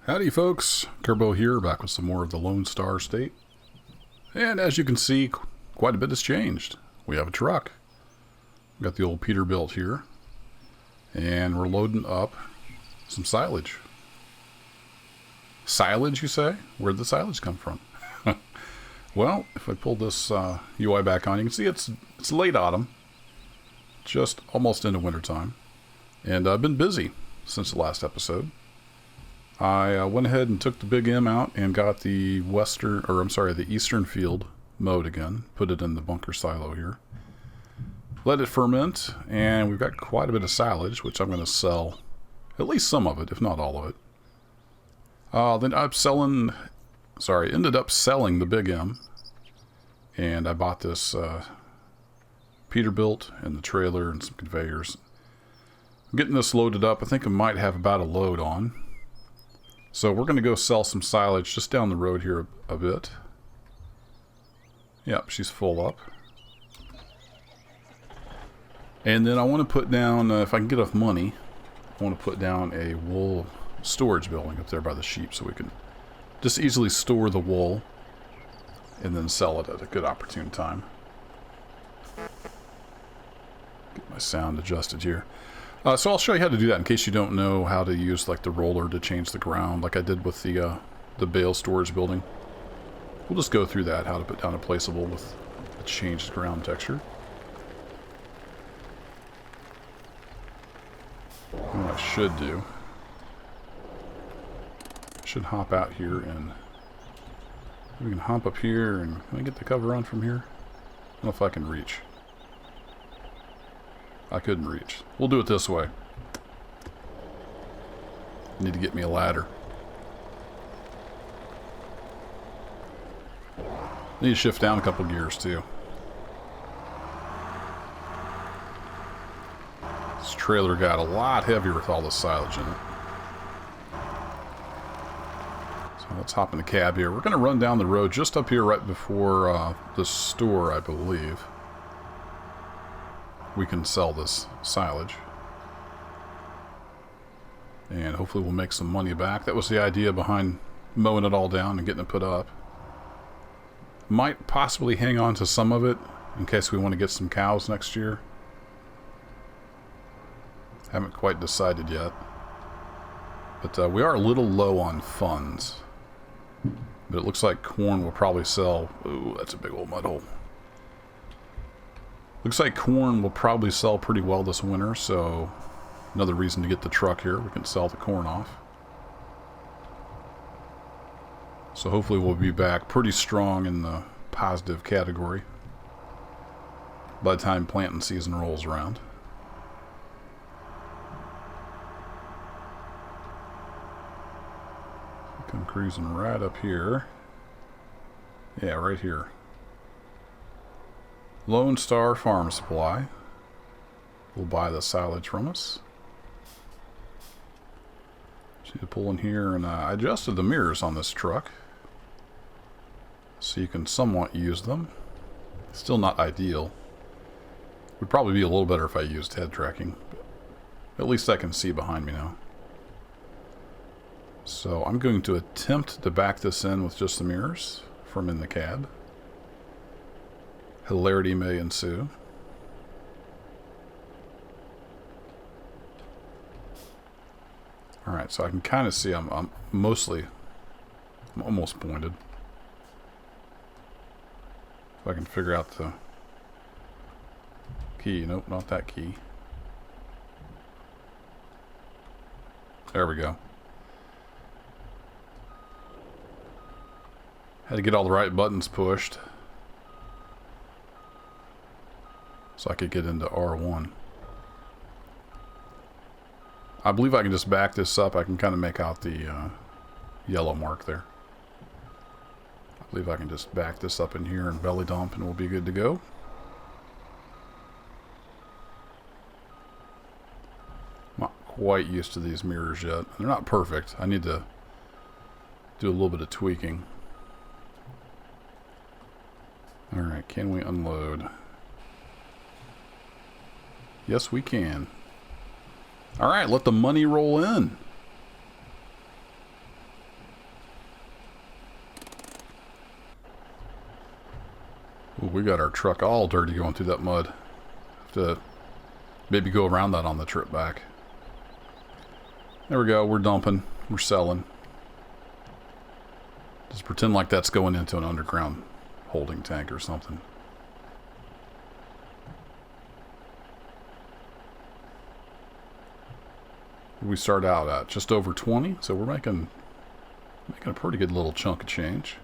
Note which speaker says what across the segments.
Speaker 1: Howdy folks, Turbo here, back with some more of the Lone Star State. And as you can see, quite a bit has changed. We have a truck. We've got the old Peterbilt here. And we're loading up some silage. Silage, you say? Where'd the silage come from? Well, if I pull this UI back on, you can see it's late autumn. Just almost into wintertime. And I've been busy since the last episode. I went ahead and took the Big M out and got the the eastern field mowed again. Put it in the bunker silo here. Let it ferment, and we've got quite a bit of silage, which I'm going to sell, at least some of it, if not all of it. Then ended up selling the Big M, and I bought this Peterbilt and the trailer and some conveyors. I'm getting this loaded up. I think I might have about a load on. So we're going to go sell some silage just down the road here a bit. Yep, she's full up. And then I want to put down, if I can get enough money, I want to put down a wool storage building up there by the sheep so we can just easily store the wool and then sell it at a good opportune time. Get my sound adjusted here. So I'll show you how to do that in case you don't know how to use like the roller to change the ground like I did with the Bale storage building. We'll just go through that, how to put down a placeable with a changed ground texture. And what I should do, I should hop out here and we can hop up here and can I get the cover on from here? I don't know if I can reach. I couldn't reach. We'll do it this way. Need to get me a ladder. Need to shift down a couple gears too. This trailer got a lot heavier with all the silage in it. So let's hop in the cab here. We're going to run down the road just up here right before the store, I believe. We can sell this silage. And hopefully we'll make some money back. That was the idea behind mowing it all down and getting it put up. Might possibly hang on to some of it in case we want to get some cows next year. Haven't quite decided yet. But we are a little low on funds. But it looks like corn will probably sell. Ooh, that's a big old mud hole. Looks like corn will probably sell pretty well this winter, so another reason to get the truck here. We can sell the corn off. So hopefully we'll be back pretty strong in the positive category by the time planting season rolls around. Come cruising right up here. Yeah, right here. Lone Star Farm Supply will buy the silage from us. Just need to pull in here, and I adjusted the mirrors on this truck so you can somewhat use them. Still not ideal. Would probably be a little better if I used head tracking. But at least I can see behind me now. So I'm going to attempt to back this in with just the mirrors from in the cab. Hilarity may ensue. Alright, so I can kind of see I'm almost pointed. If I can figure out the key. Nope, not that key. There we go. Had to get all the right buttons pushed so I could get into R1. I believe I can just back this up. I can kind of make out the yellow mark there. I believe I can just back this up in here and belly dump and we'll be good to go. Not quite used to these mirrors yet. They're not perfect. I need to do a little bit of tweaking. Alright, can we unload? Yes, we can. Alright, let the money roll in. Ooh, we got our truck all dirty going through that mud. Have to maybe go around that on the trip back. There we go. We're dumping. We're selling. Just pretend like that's going into an underground holding tank or something. We start out at just over 20, so we're making a pretty good little chunk of change.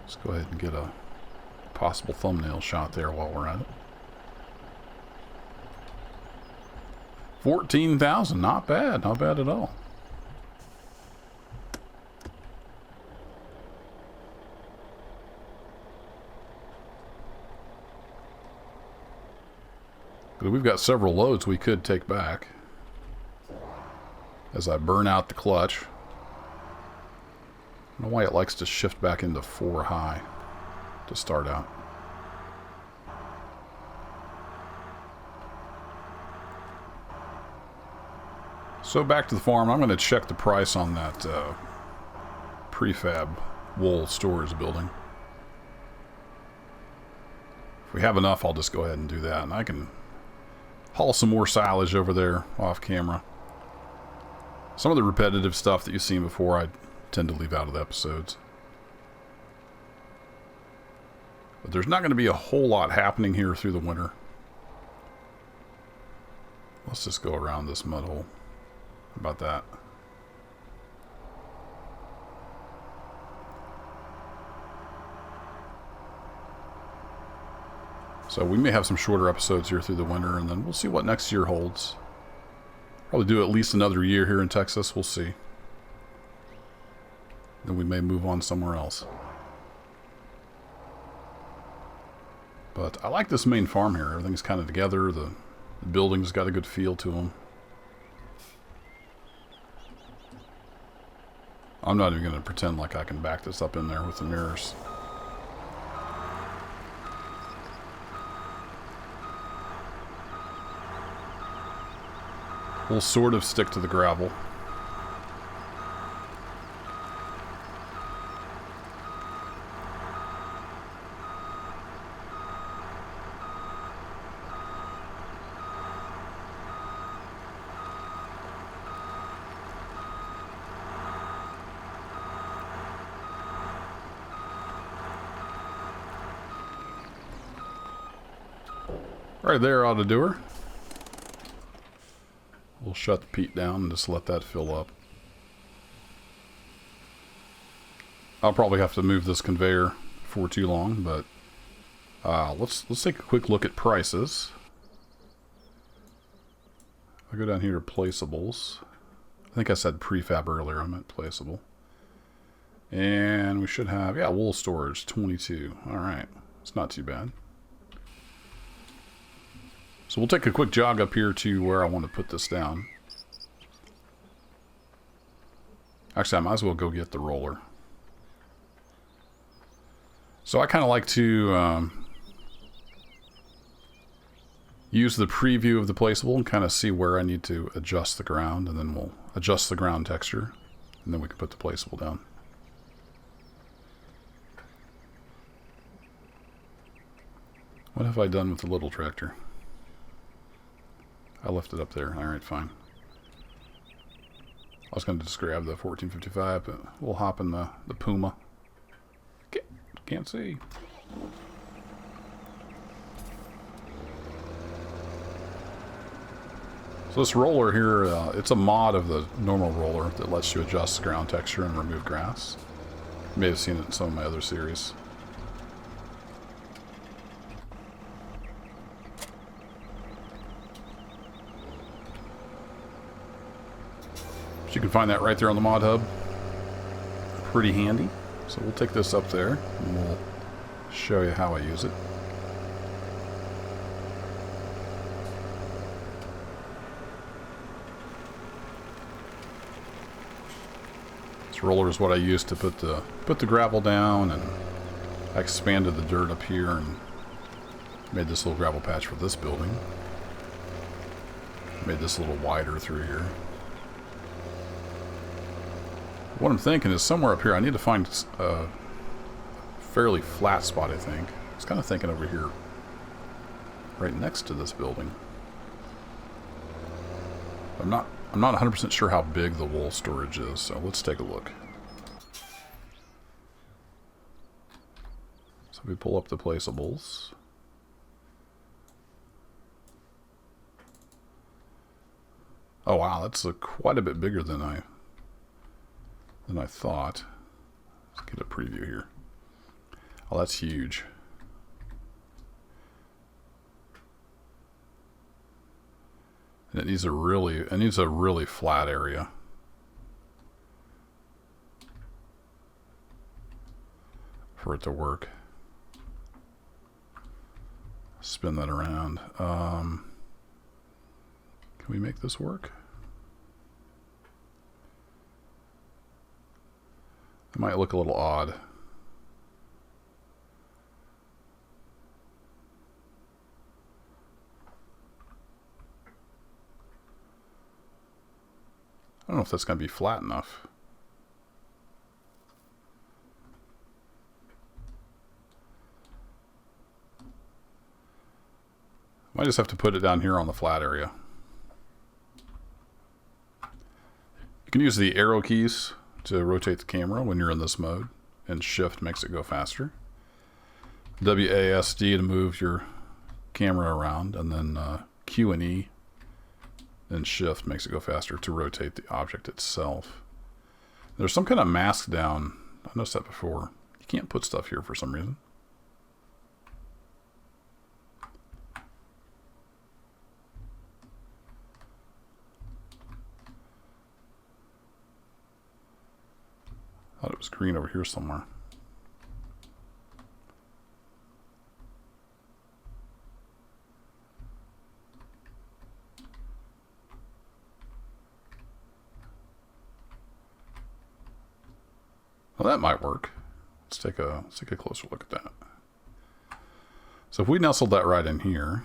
Speaker 1: Let's go ahead and get a possible thumbnail shot there while we're at it. 14,000, not bad at all. But we've got several loads we could take back as I burn out the clutch. I don't know why it likes to shift back into 4 high to start out. So back to the farm. I'm going to check the price on that prefab wool storage building. If we have enough, I'll just go ahead and do that, and I can haul some more silage over there off camera. Some of the repetitive stuff that you've seen before I tend to leave out of the episodes. But there's not going to be a whole lot happening here through the winter. Let's just go around this mud hole. How about that? So we may have some shorter episodes here through the winter, and then we'll see what next year holds. Probably do at least another year here in Texas. We'll see. Then we may move on somewhere else. But I like this main farm here. Everything's kind of together. The building's got a good feel to them. I'm not even going to pretend like I can back this up in there with the mirrors. We'll sort of stick to the gravel. Right there ought to do her. We'll shut the peat down and just let that fill up. I'll probably have to move this conveyor before too long, but let's take a quick look at prices. I'll go down here to placeables. I think I said prefab earlier. I meant placeable. And we should have, yeah, wool storage, 22. All right, it's not too bad. So we'll take a quick jog up here to where I want to put this down. Actually, I might as well go get the roller. So I kind of like to use the preview of the placeable and kind of see where I need to adjust the ground, and then we'll adjust the ground texture, and then we can put the placeable down. What have I done with the little tractor? I left it up there. Alright, fine. I was going to just grab the 1455, but we'll hop in the Puma. Can't see. So this roller here, it's a mod of the normal roller that lets you adjust ground texture and remove grass. You may have seen it in some of my other series. But you can find that right there on the mod hub. Pretty handy. So we'll take this up there and we'll show you how I use it. This roller is what I used to put the gravel down, and I expanded the dirt up here and made this little gravel patch for this building. Made this a little wider through here. What I'm thinking is somewhere up here I need to find a fairly flat spot, I think. I was kind of thinking over here, right next to this building. I'm not 100% sure how big the wool storage is, so let's take a look. So we pull up the placeables. Oh wow, that's quite a bit bigger than I thought. Let's get a preview here. Oh, that's huge. And it needs a really flat area. For it to work. Spin that around. Can we make this work? It might look a little odd. I don't know if that's going to be flat enough. Might just have to put it down here on the flat area. You can use the arrow keys to rotate the camera when you're in this mode, and shift makes it go faster. WASD to move your camera around, and then Q and E and shift makes it go faster to rotate the object itself. There's some kind of mask down. I noticed that before. You can't put stuff here for some reason. Thought it was green over here somewhere. Well, that might work. Let's take a closer look at that. So if we nestled that right in here,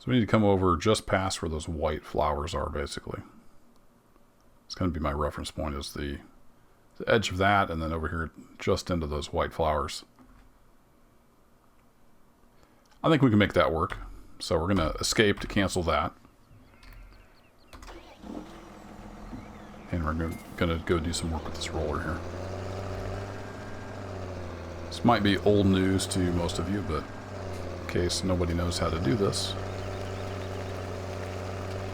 Speaker 1: so we need to come over just past where those white flowers are, basically. It's going to be my reference point, is the edge of that, and then over here just into those white flowers. I think we can make that work. So we're going to escape to cancel that. And we're going to go do some work with this roller here. This might be old news to most of you, but in case nobody knows how to do this,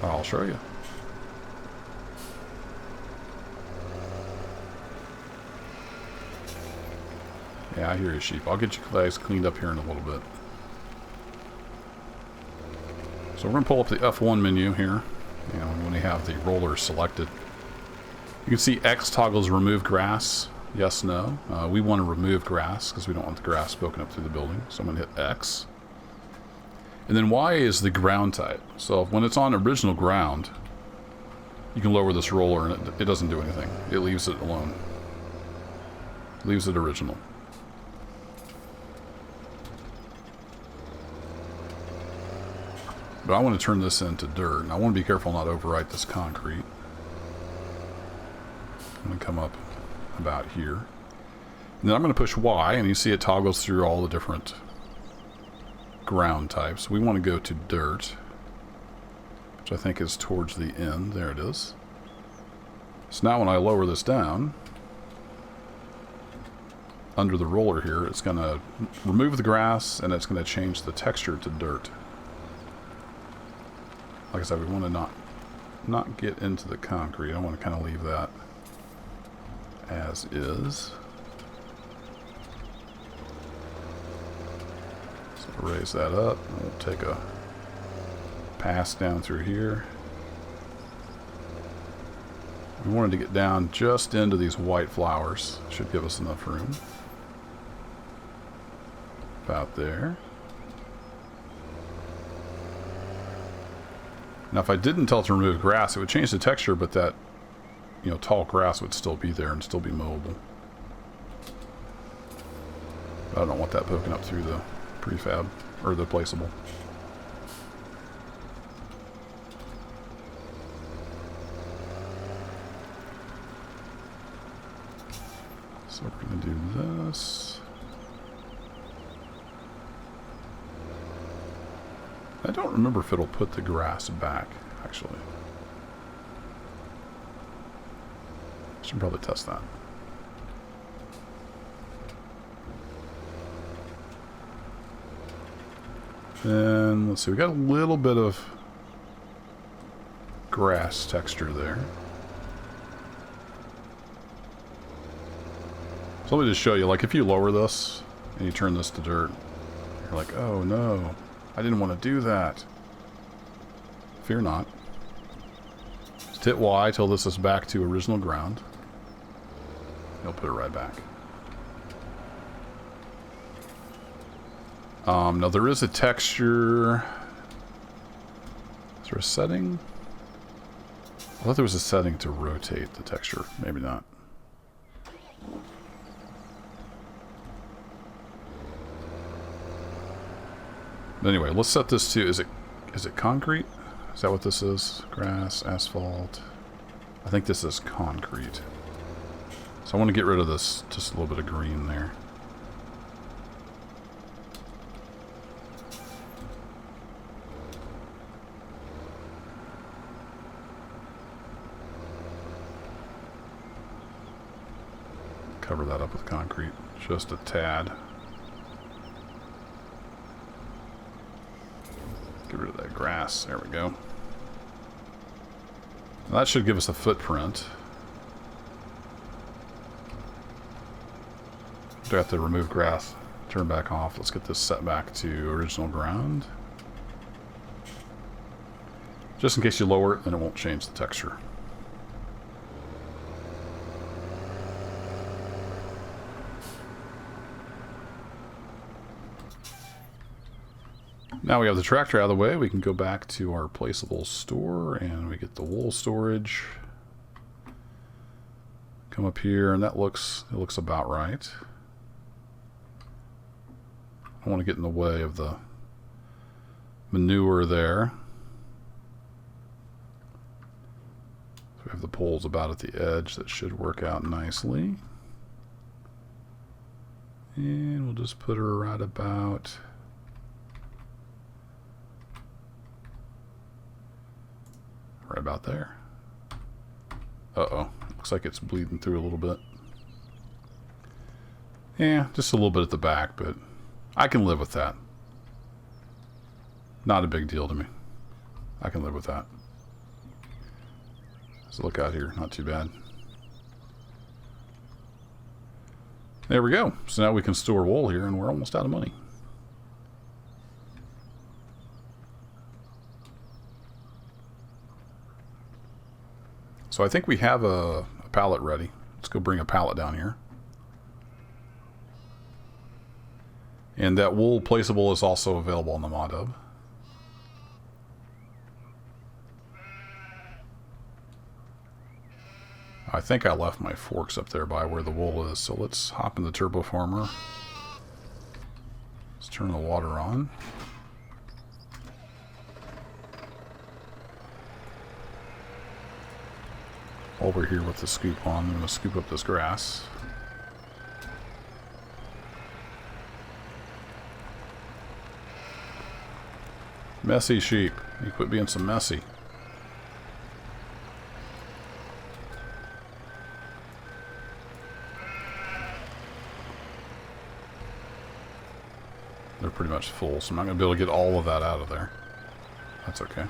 Speaker 1: I'll show you. Yeah, I hear you, sheep. I'll get you guys cleaned up here in a little bit. So we're going to pull up the F1 menu here. You know, when we have the roller selected. You can see X toggles remove grass. Yes, no. We want to remove grass because we don't want the grass poking up through the building. So I'm going to hit X. And then Y is the ground type. So when it's on original ground, you can lower this roller and it doesn't do anything. It leaves it alone. Leaves it original. But I want to turn this into dirt. And I want to be careful not to overwrite this concrete. I'm going to come up about here. And then I'm going to push Y, and you see it toggles through all the different ground types. We want to go to dirt, which I think is towards the end. There it is. So now when I lower this down, under the roller here, it's going to remove the grass, and it's going to change the texture to dirt. Like I said, we want to not get into the concrete. I want to kind of leave that as is. So raise that up. We'll take a pass down through here. We wanted to get down just into these white flowers. Should give us enough room. About there. Now if I didn't tell it to remove grass, it would change the texture, but that, you know, tall grass would still be there and still be mowable. But I don't want that poking up through the prefab, or the placeable. So we're going to do this. I don't remember if it'll put the grass back, actually. Should probably test that. And let's see, we got a little bit of grass texture there. So let me just show you, like if you lower this and you turn this to dirt, you're like, oh no, I didn't want to do that. Fear not. Just hit Y till this is back to original ground. It'll put it right back. Now there is a texture. Is there a setting? I thought there was a setting to rotate the texture. Maybe not. But anyway, let's set this to, is it concrete? Is that what this is? Grass, asphalt. I think this is concrete. So I want to get rid of this, just a little bit of green there. Cover that up with concrete, just a tad. Get rid of that grass. There we go. Now that should give us a footprint. Do I have to remove grass? Turn back off. Let's get this set back to original ground. Just in case you lower it, then it won't change the texture. Now we have the tractor out of the way, we can go back to our placeable store and we get the wool storage. Come up here and it looks about right. I don't want to get in the way of the manure there. So we have the poles about at the edge, that should work out nicely. And we'll just put her right about there. Uh-oh. Looks like it's bleeding through a little bit. Yeah, just a little bit at the back, but I can live with that. Not a big deal to me. I can live with that. So look out here. Not too bad. There we go. So now we can store wool here, and we're almost out of money. So I think we have a pallet ready. Let's go bring a pallet down here. And that wool placeable is also available on the mod hub. I think I left my forks up there by where the wool is, so let's hop in the turbo farmer. Let's turn the water on. Over here with the scoop on, I'm going to scoop up this grass. Messy sheep. You quit being so messy. They're pretty much full, so I'm not going to be able to get all of that out of there. That's okay.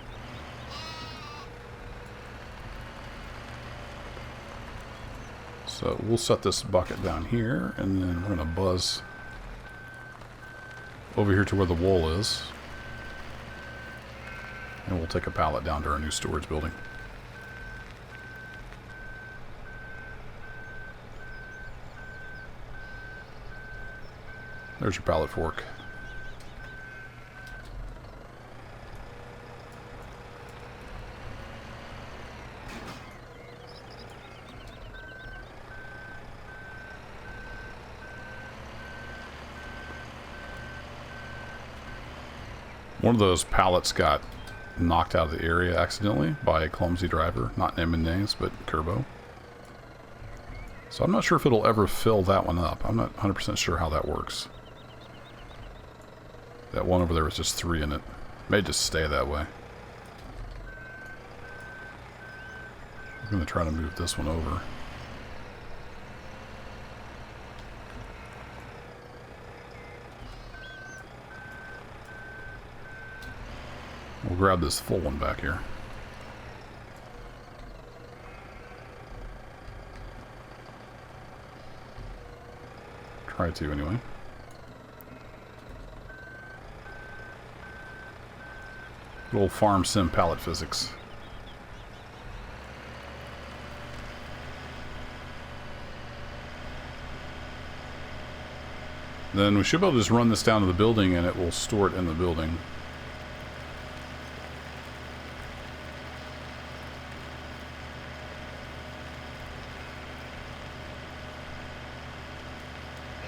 Speaker 1: So we'll set this bucket down here, and then we're going to buzz over here to where the wool is. And we'll take a pallet down to our new storage building. There's your pallet fork. One of those pallets got knocked out of the area accidentally by a clumsy driver. Not naming names, but Kerbo. So I'm not sure if it'll ever fill that one up. I'm not 100% sure how that works. That one over there was just 3 in it. May just stay that way. I'm going to try to move this one over. We'll grab this full one back here. Try to, anyway. Good old farm sim pallet physics. Then we should be able to just run this down to the building and it will store it in the building.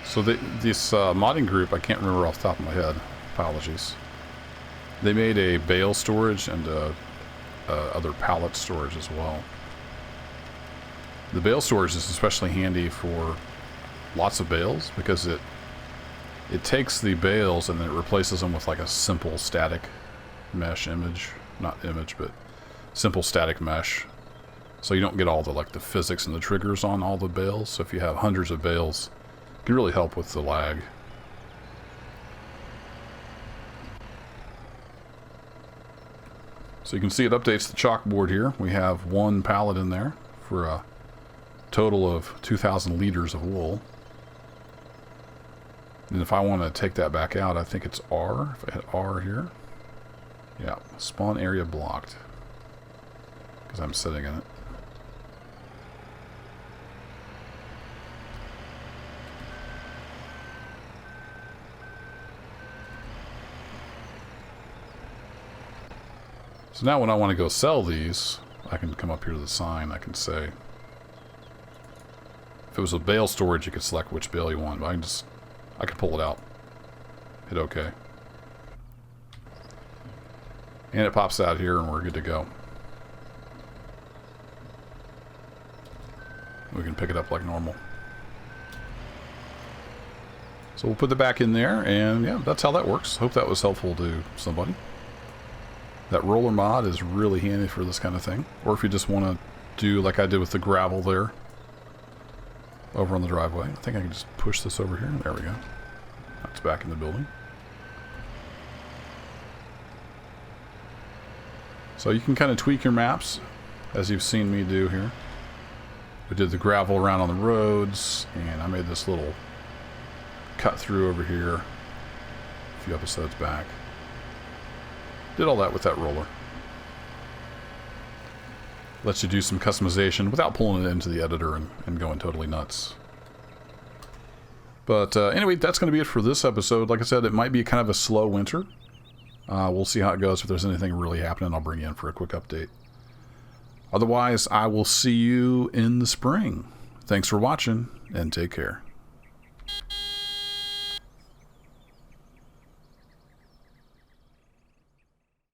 Speaker 1: So this modding group, I can't remember off the top of my head. Apologies. They made a bale storage and other pallet storage as well. The bale storage is especially handy for lots of bales because it takes the bales and then it replaces them with like a simple static mesh image. Not image, but simple static mesh. So you don't get all the like the physics and the triggers on all the bales. So if you have hundreds of bales, it can really help with the lag. So you can see it updates the chalkboard here. We have 1 pallet in there for a total of 2,000 liters of wool. And if I want to take that back out, I think it's R. If I hit R here. Yeah, spawn area blocked. Because I'm sitting in it. So now when I want to go sell these, I can come up here to the sign. I can say, if it was a bale storage, you could select which bale you want. But I can pull it out. Hit OK. And it pops out here and we're good to go. We can pick it up like normal. So we'll put it back in there and yeah, that's how that works. Hope that was helpful to somebody. That roller mod is really handy for this kind of thing. Or if you just want to do like I did with the gravel there. Over on the driveway. I think I can just push this over here. There we go. That's back in the building. So you can kind of tweak your maps as you've seen me do here. We did the gravel around on the roads and I made this little cut through over here a few episodes back. Did all that with that roller. Lets you do some customization without pulling it into the editor and going totally nuts. But anyway, that's going to be it for this episode. Like I said, it might be kind of a slow winter. We'll see how it goes. If there's anything really happening, I'll bring you in for a quick update. Otherwise, I will see you in the spring. Thanks for watching, and take care.